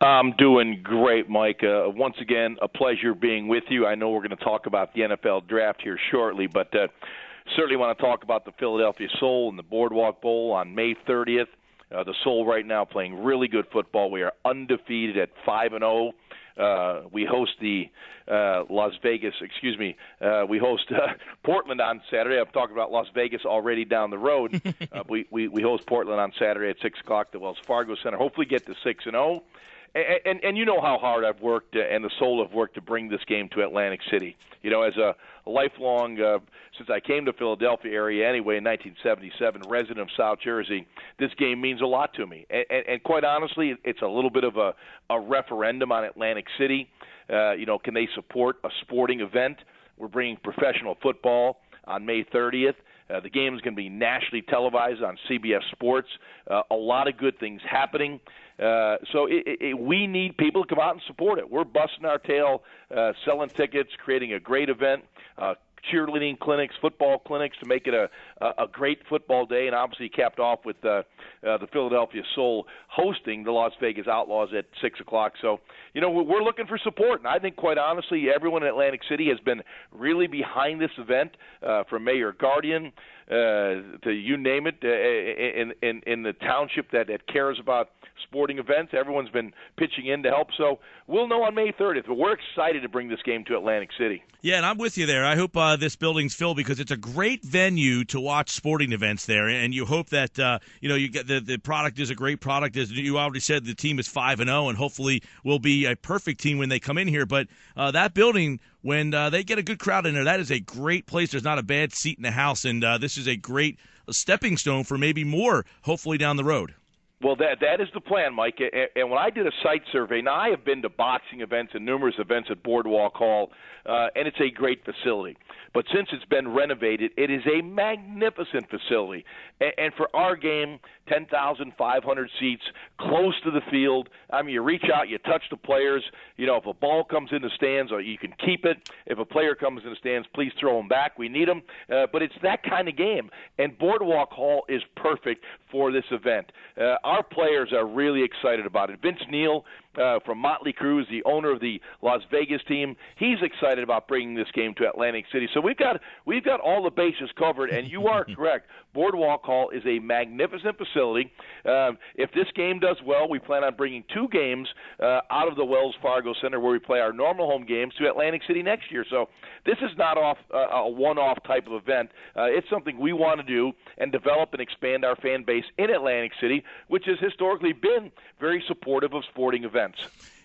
I'm doing great, Mike. Once again, a pleasure being with you. I know we're going to talk about the NFL draft here shortly, but certainly want to talk about the Philadelphia Soul and the Boardwalk Bowl on May 30th. The Soul right now playing really good football. We are undefeated at 5-0. We host the we host Portland on Saturday. I'm talking about Las Vegas already down the road. We host Portland on Saturday at 6 o'clock at the Wells Fargo Center. Hopefully get to 6-0. And you know how hard I've worked and the Soul have worked to bring this game to Atlantic City. You know, as a lifelong, since I came to Philadelphia area anyway in 1977, resident of South Jersey, this game means a lot to me. And quite honestly, it's a little bit of a referendum on Atlantic City. Can they support a sporting event? We're bringing professional football on May 30th. The game is going to be nationally televised on CBS Sports. A lot of good things happening. So we need people to come out and support it. We're busting our tail, selling tickets, creating a great event, cheerleading clinics, football clinics to make it a great football day, and obviously capped off with the Philadelphia Soul hosting the Las Vegas Outlaws at 6 o'clock. So, we're looking for support, and I think, quite honestly, everyone in Atlantic City has been really behind this event, from Mayor Guardian to you name it, in the township that cares about sporting events. Everyone's been pitching in to help. So we'll know on May 30th, but we're excited to bring this game to Atlantic City. Yeah, and I'm with you there. I hope this building's filled because it's a great venue to watch sporting events there, and you hope that you get the product is a great product. As you already said, the team is 5-0, and hopefully will be a perfect team when they come in here. But that building, when they get a good crowd in there, that is a great place. There's not a bad seat in the house, and this is a great stepping stone for maybe more, hopefully down the road. Well, that is the plan, Mike. And when I did a site survey, now I have been to boxing events and numerous events at Boardwalk Hall, and it's a great facility. But since it's been renovated, it is a magnificent facility. And for our game, 10,500 seats, close to the field. I mean, you reach out, you touch the players. If a ball comes in the stands, or you can keep it. If a player comes in the stands, please throw him back. We need him. But it's that kind of game. And Boardwalk Hall is perfect for this event. Our players are really excited about it. Vince Neal from Motley Crue is the owner of the Las Vegas team. He's excited about bringing this game to Atlantic City. So we've got all the bases covered, and you are correct. Boardwalk Hall is a magnificent facility. If this game does well, we plan on bringing 2 games out of the Wells Fargo Center where we play our normal home games to Atlantic City next year. So this is not a one-off type of event. It's something we want to do and develop and expand our fan base in Atlantic City, which has historically been very supportive of sporting events.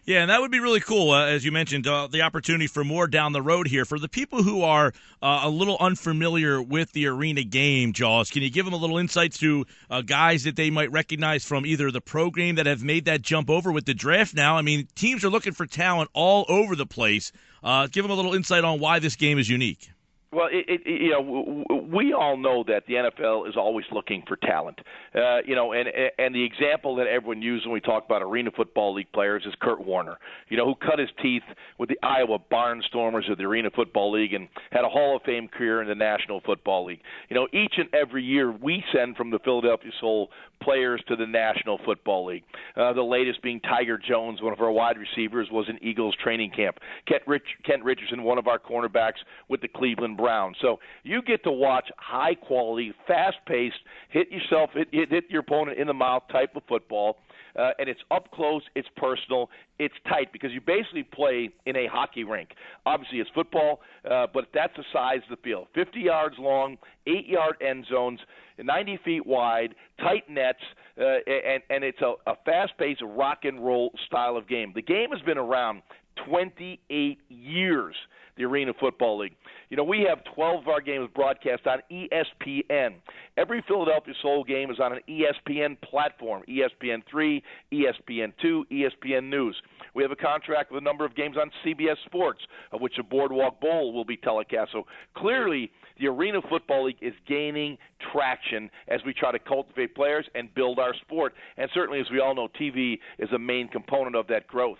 Yeah, and that would be really cool, as you mentioned, the opportunity for more down the road here. For the people who are a little unfamiliar with the arena game, Jaws, can you give them a little insight to guys that they might recognize from either the pro game that have made that jump over with the draft now? I mean, teams are looking for talent all over the place. Give them a little insight on why this game is unique. Well, we all know that the NFL is always looking for talent. And the example that everyone uses when we talk about Arena Football League players is Kurt Warner, who cut his teeth with the Iowa Barnstormers of the Arena Football League and had a Hall of Fame career in the National Football League. Each and every year we send from the Philadelphia Soul players to the National Football League. The latest being Tiger Jones, one of our wide receivers, was in Eagles training camp. Kent Richardson, one of our cornerbacks with the Cleveland Browns. So you get to watch high-quality, fast-paced, hit your opponent in the mouth type of football, and it's up close, it's personal, it's tight because you basically play in a hockey rink. Obviously, it's football, but that's the size of the field. 50 yards long, 8-yard end zones, 90 feet wide, tight nets, and it's a fast-paced rock and roll style of game. The game has been around 28 years, the Arena Football League. We have 12 of our games broadcast on ESPN. Every Philadelphia Soul game is on an ESPN platform, ESPN3, ESPN2, ESPN News. We have a contract with a number of games on CBS Sports, of which the Boardwalk Bowl will be telecast. So clearly, the Arena Football League is gaining traction as we try to cultivate players and build our sport. And certainly, as we all know, TV is a main component of that growth.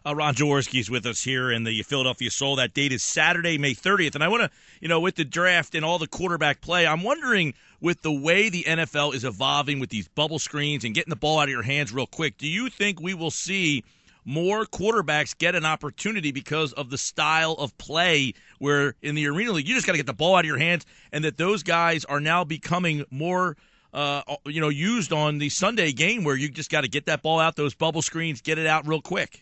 Ron Jaworski is with us here in the Philadelphia Soul. That date is Saturday, May 30th. And I want to, with the draft and all the quarterback play, I'm wondering, with the way the NFL is evolving with these bubble screens and getting the ball out of your hands real quick, do you think we will see more quarterbacks get an opportunity because of the style of play, where in the Arena League, you just got to get the ball out of your hands, and that those guys are now becoming more used on the Sunday game, where you just got to get that ball out, those bubble screens, get it out real quick.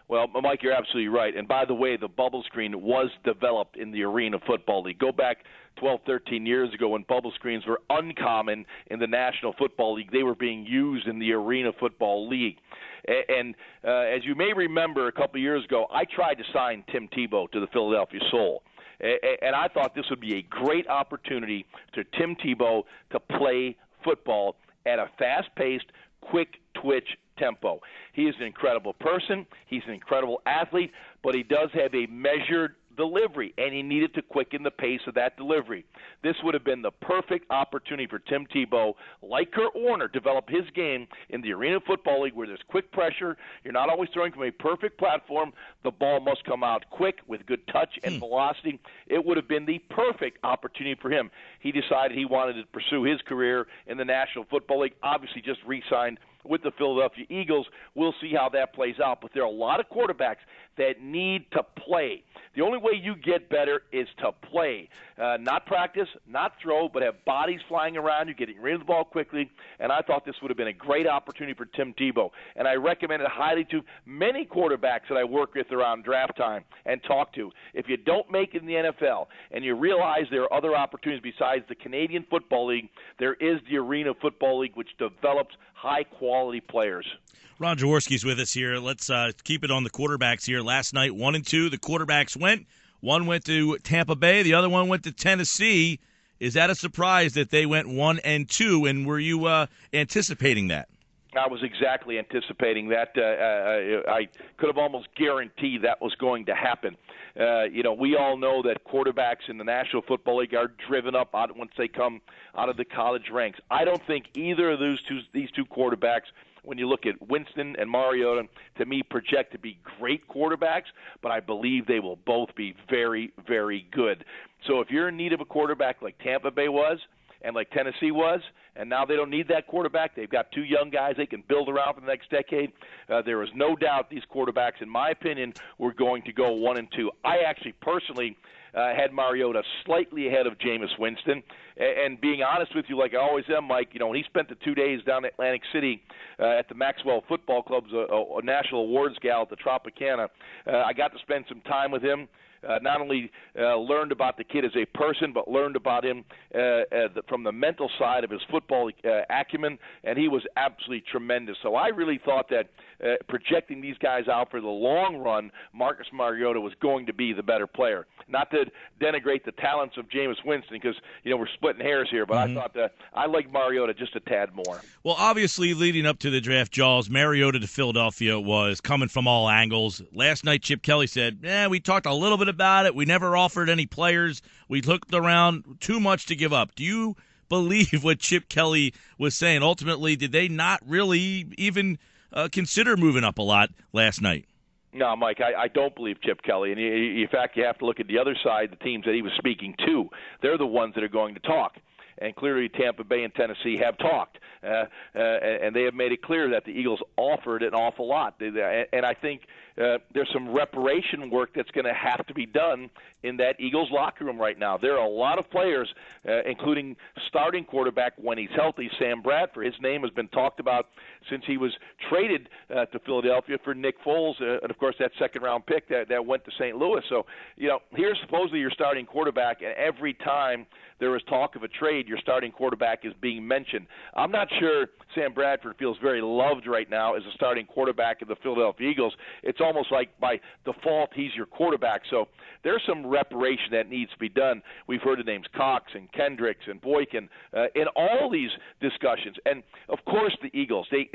Well, Mike, you're absolutely right. And by the way, the bubble screen was developed in the Arena Football League. Go back 12, 13 years ago when bubble screens were uncommon in the National Football League. They were being used in the Arena Football League. And as you may remember, a couple of years ago, I tried to sign Tim Tebow to the Philadelphia Soul. And I thought this would be a great opportunity for Tim Tebow to play football at a fast-paced, quick-twitch tempo. He is an incredible person. He's an incredible athlete, but he does have a measured delivery, and he needed to quicken the pace of that delivery. This would have been the perfect opportunity for Tim Tebow, like Kurt Warner, develop his game in the Arena Football League where there's quick pressure. You're not always throwing from a perfect platform. The ball must come out quick with good touch and velocity. It would have been the perfect opportunity for him. He decided he wanted to pursue his career in the National Football League, obviously just re-signed with the Philadelphia Eagles. We'll see how that plays out. But there are a lot of quarterbacks that need to play. The only way you get better is to play. Not practice, not throw, but have bodies flying around you, getting rid of the ball quickly. And I thought this would have been a great opportunity for Tim Tebow. And I recommend it highly to many quarterbacks that I work with around draft time and talk to. If you don't make it in the NFL and you realize there are other opportunities besides the Canadian Football League, there is the Arena Football League, which develops high-quality players. Ron Jaworski's with us here. Let's keep it on the quarterbacks here. Last night, 1 and 2, the quarterbacks went. One went to Tampa Bay. The other one went to Tennessee. Is that a surprise that they went 1 and 2? And were you anticipating that? I was exactly anticipating that. I could have almost guaranteed that was going to happen. We all know that quarterbacks in the National Football League are driven up once they come out of the college ranks. I don't think either of these two quarterbacks, when you look at Winston and Mariota, to me project to be great quarterbacks, but I believe they will both be very, very good. So if you're in need of a quarterback like Tampa Bay was and like Tennessee was, and now they don't need that quarterback, they've got two young guys they can build around for the next decade, there is no doubt these quarterbacks, in my opinion, were going to go 1 and 2. I actually personally had Mariota slightly ahead of Jameis Winston. And being honest with you, like I always am, Mike, when he spent the 2 days down in Atlantic City at the Maxwell Football Club's a national awards gala at the Tropicana, I got to spend some time with him. Not only learned about the kid as a person, but learned about him from the mental side of his football acumen, and he was absolutely tremendous. So I really thought that projecting these guys out for the long run, Marcus Mariota was going to be the better player. Not to denigrate the talents of Jameis Winston, because we're splitting hairs here, but I thought that I liked Mariota just a tad more. Well, obviously, leading up to the draft, Jaws, Mariota to Philadelphia was coming from all angles. Last night, Chip Kelly said, we talked a little bit about it. We never offered any players. We looked around, too much to give up. Do you believe what Chip Kelly was saying? Ultimately, did they not really even consider moving up a lot last night? No, Mike, I don't believe Chip Kelly. And in fact, you have to look at the other side, the teams that he was speaking to. They're the ones that are going to talk. And clearly Tampa Bay and Tennessee have talked. And they have made it clear that the Eagles offered an awful lot. And I think there's some reparation work that's going to have to be done in that Eagles locker room right now. There are a lot of players, including starting quarterback when he's healthy, Sam Bradford. His name has been talked about since he was traded to Philadelphia for Nick Foles, and of course that second-round pick that went to St. Louis. So, here's supposedly your starting quarterback, and every time there is talk of a trade, your starting quarterback is being mentioned. I'm not sure Sam Bradford feels very loved right now as a starting quarterback of the Philadelphia Eagles. It's almost like by default he's your quarterback. So there's some reparation that needs to be done. We've heard the names Cox and Kendricks and Boykin in all these discussions. And, of course, the Eagles, they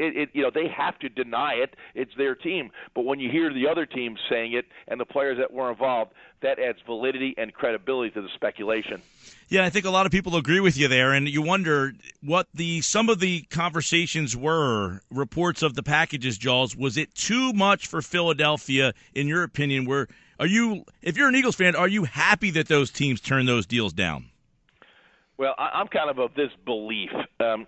have to deny it. It's their team. But when you hear the other teams saying it and the players that were involved, that adds validity and credibility to the speculation. Yeah, I think a lot of people agree with you there, and you wonder what some of the conversations were, reports of the packages, Jaws. Was it too much for Philadelphia, in your opinion? If you're an Eagles fan, are you happy that those teams turned those deals down? Well, I'm kind of this belief.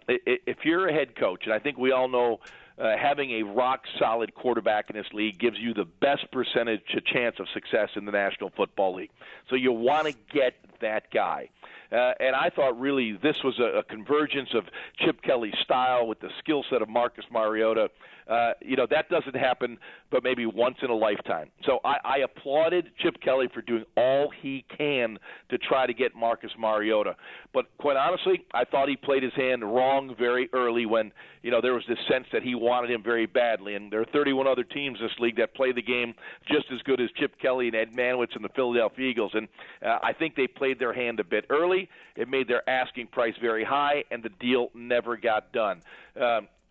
If you're a head coach, and I think we all know having a rock-solid quarterback in this league gives you the best percentage chance of success in the National Football League. So you want to get that guy. And I thought really this was a convergence of Chip Kelly's style with the skill set of Marcus Mariota. That doesn't happen but maybe once in a lifetime. So I applauded Chip Kelly for doing all he can to try to get Marcus Mariota. But quite honestly, I thought he played his hand wrong very early when, there was this sense that he wanted him very badly. And there are 31 other teams in this league that play the game just as good as Chip Kelly and Ed Manowitz and the Philadelphia Eagles. And I think they played their hand a bit early. It made their asking price very high, and the deal never got done.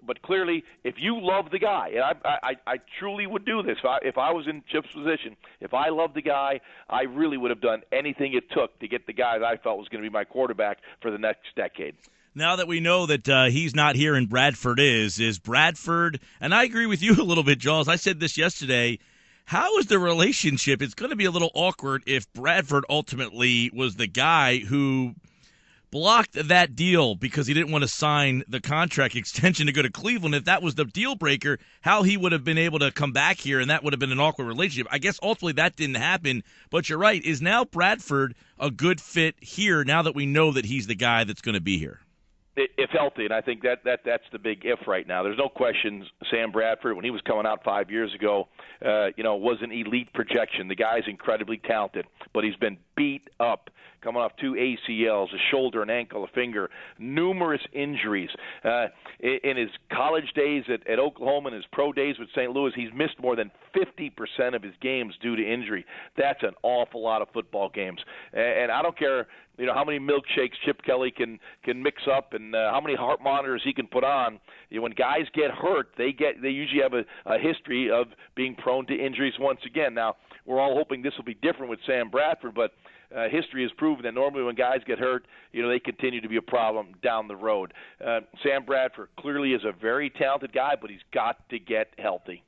But clearly, if you love the guy, and I truly would do this. If I was in Chip's position, if I loved the guy, I really would have done anything it took to get the guy that I felt was going to be my quarterback for the next decade. Now that we know that he's not here and Bradford is Bradford, and I agree with you a little bit, Jaws. I said this yesterday. How is the relationship? It's going to be a little awkward if Bradford ultimately was the guy who blocked that deal because he didn't want to sign the contract extension to go to Cleveland. If that was the deal breaker, how he would have been able to come back here, and that would have been an awkward relationship. I guess ultimately that didn't happen, but you're right. Is now Bradford a good fit here now that we know that he's the guy that's going to be here? If healthy, and I think that's the big if right now. There's no question Sam Bradford, when he was coming out 5 years ago, was an elite projection. The guy's incredibly talented, but he's been beat up, coming off 2 ACLs, a shoulder, an ankle, a finger, numerous injuries. In his college days at Oklahoma and his pro days with St. Louis, he's missed more than 50% of his games due to injury. That's an awful lot of football games. And I don't care how many milkshakes Chip Kelly can mix up and how many heart monitors he can put on. When guys get hurt, they usually have a history of being prone to injuries once again. Now, we're all hoping this will be different with Sam Bradford, but history has proven that normally when guys get hurt, they continue to be a problem down the road. Sam Bradford clearly is a very talented guy, but he's got to get healthy.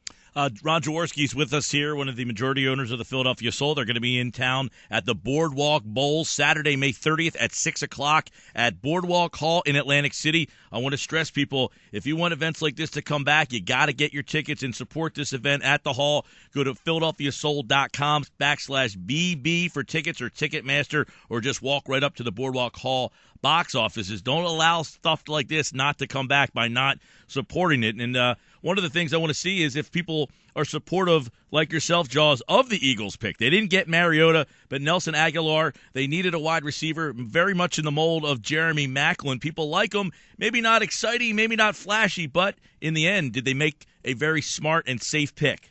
Ron Jaworski's with us here, one of the majority owners of the Philadelphia Soul. They're going to be in town at the Boardwalk Bowl Saturday, May 30th at 6 o'clock at Boardwalk Hall in Atlantic City. I want to stress people, if you want events like this to come back, you got to get your tickets and support this event at the Hall. Go to PhiladelphiaSoul.com/BB for tickets or Ticketmaster, or just walk right up to the Boardwalk Hall box offices. Don't allow stuff like this not to come back by not supporting it. And one of the things I want to see is if people are supportive, like yourself, Jaws, of the Eagles pick. They didn't get Mariota, but Nelson Aguilar, they needed a wide receiver, very much in the mold of Jeremy Maclin. People like him, maybe not exciting, maybe not flashy, but in the end, did they make a very smart and safe pick?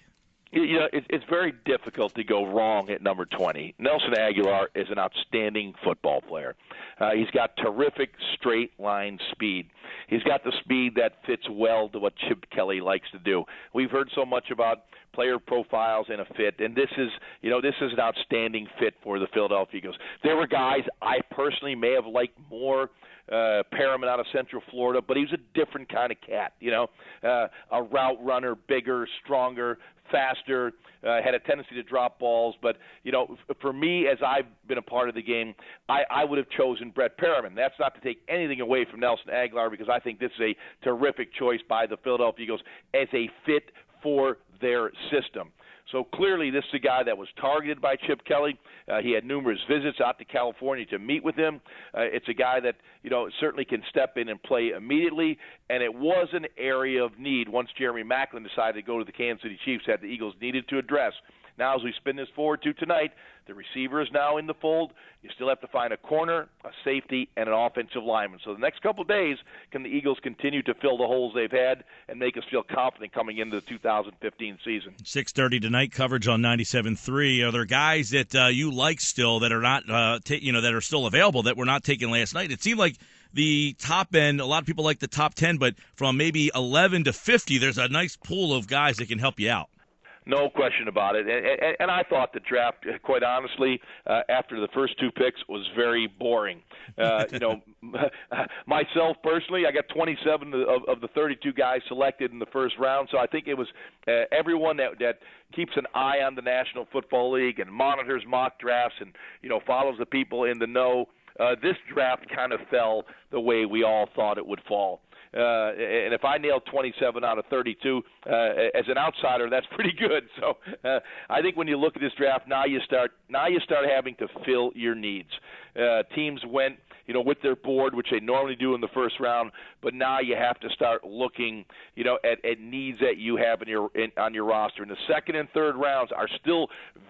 It's very difficult to go wrong at number 20. Nelson Aguilar is an outstanding football player. He's got terrific straight-line speed. He's got the speed that fits well to what Chip Kelly likes to do. We've heard so much about player profiles and a fit, and this is an outstanding fit for the Philadelphia Eagles. There were guys I personally may have liked more, Perriman out of Central Florida, but he was a different kind of cat, a route runner, bigger, stronger, faster, had a tendency to drop balls. But, for me, as I've been a part of the game, I would have chosen Brett Perriman. That's not to take anything away from Nelson Aguilar, because I think this is a terrific choice by the Philadelphia Eagles as a fit for their system. So clearly this is a guy that was targeted by Chip Kelly. He had numerous visits out to California to meet with him. It's a guy that, certainly can step in and play immediately, and it was an area of need once Jeremy Maclin decided to go to the Kansas City Chiefs that the Eagles needed to address. Now, as we spin this forward to tonight, the receiver is now in the fold. You still have to find a corner, a safety, and an offensive lineman. So the next couple of days, can the Eagles continue to fill the holes they've had and make us feel confident coming into the 2015 season? 6:30 tonight, coverage on 97.3. Are there guys that you like still that are not, that are still available that were not taken last night? It seemed like the top end, a lot of people like the top 10, but from maybe 11 to 50, there's a nice pool of guys that can help you out. No question about it. And I thought the draft, quite honestly, after the first 2 picks, was very boring. Myself personally, I got 27 of the 32 guys selected in the first round. So I think it was everyone that keeps an eye on the National Football League and monitors mock drafts and, follows the people in the know. This draft kind of fell the way we all thought it would fall. And if I nail 27 out of 32 as an outsider, that's pretty good. So I think when you look at this draft, now you start having to fill your needs. Teams went, with their board, which they normally do in the first round, but now you have to start looking, at needs that you have on your roster. And the second and third rounds are still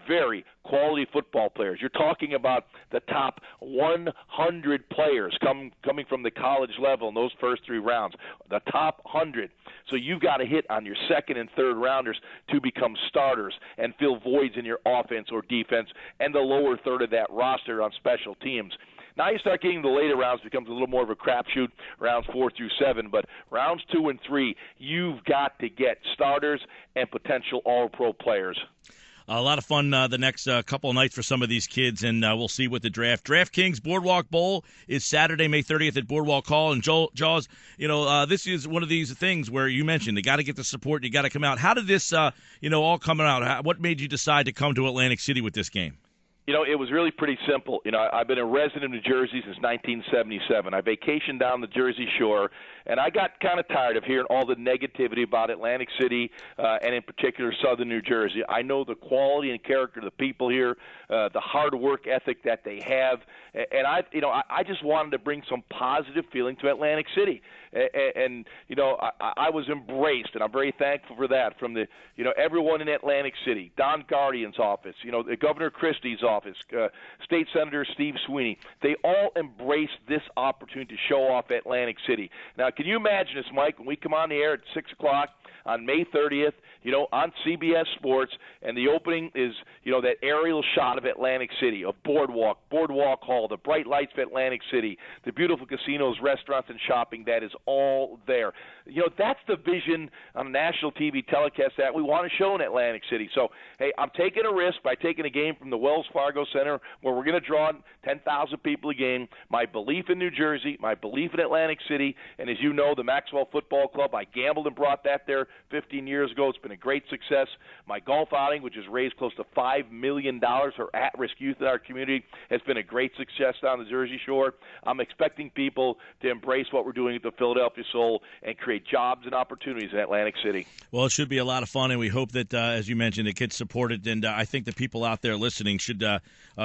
very quality football players. You're talking about the top 100 players coming from the college level in those first three rounds, the top 100. So you've got to hit on your second and third rounders to become starters and fill voids in your offense or defense and the lower third of that roster on special teams. Now you start getting the later rounds, becomes a little more of a crapshoot, rounds 4 through 7. But rounds 2 and 3, you've got to get starters and potential all-pro players. A lot of fun the next couple of nights for some of these kids, and we'll see what the DraftKings Boardwalk Bowl is Saturday, May 30th at Boardwalk Hall. And Jaws, this is one of these things where you mentioned they got to get the support, you got to come out. How did this, all come out? What made you decide to come to Atlantic City with this game? It was really pretty simple. I've been a resident of New Jersey since 1977. I vacationed down the Jersey Shore, and I got kind of tired of hearing all the negativity about Atlantic City and in particular southern New Jersey. I know the quality and character of the people here, the hard work ethic that they have, and I just wanted to bring some positive feeling to Atlantic City. And I was embraced, and I'm very thankful for that from the everyone in Atlantic City, Don Guardian's office, the Governor Christie's office, State Senator Steve Sweeney. They all embraced this opportunity to show off Atlantic City. Now, can you imagine this, Mike, when we come on the air at 6 o'clock on May 30th, on CBS Sports, and the opening is, that aerial shot of Atlantic City, of Boardwalk Hall, the bright lights of Atlantic City, the beautiful casinos, restaurants, and shopping that is all there. That's the vision on a national TV telecast that we want to show in Atlantic City. So, hey, I'm taking a risk by taking a game from the Wells Fargo Center where we're going to draw 10,000 people a game. My belief in New Jersey, my belief in Atlantic City, and as you know, the Maxwell Football Club, I gambled and brought that there 15 years ago. It's been a great success. My golf outing, which has raised close to $5 million for at-risk youth in our community, has been a great success down the Jersey Shore. I'm expecting people to embrace what we're doing at the Philadelphia Soul and create jobs and opportunities in Atlantic City. Well, it should be a lot of fun, and we hope that, as you mentioned, the kids support it. And I think the people out there listening should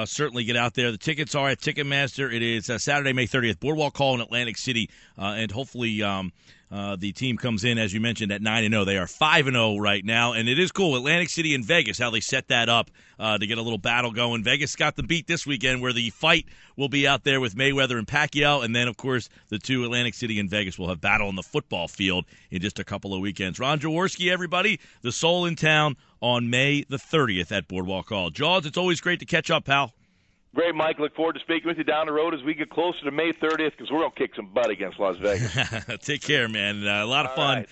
certainly get out there. The tickets are at Ticketmaster. It is Saturday, May 30th, Boardwalk Hall in Atlantic City, and hopefully the team comes in, as you mentioned, at 9-0. They are 5-0 right now, and it is cool. Atlantic City and Vegas, how they set that up to get a little battle going. Vegas got the beat this weekend, where the fight will be out there with Mayweather and Pacquiao, and then, of course, the two, Atlantic City and Vegas, will have battle on the football field in just a couple of weekends. Ron Jaworski, everybody, the Soul in town on May the 30th at Boardwalk Hall. Jaws, it's always great to catch up, pal. Great, Mike. Look forward to speaking with you down the road as we get closer to May 30th because we're going to kick some butt against Las Vegas. Take care, man. A lot of fun. Right.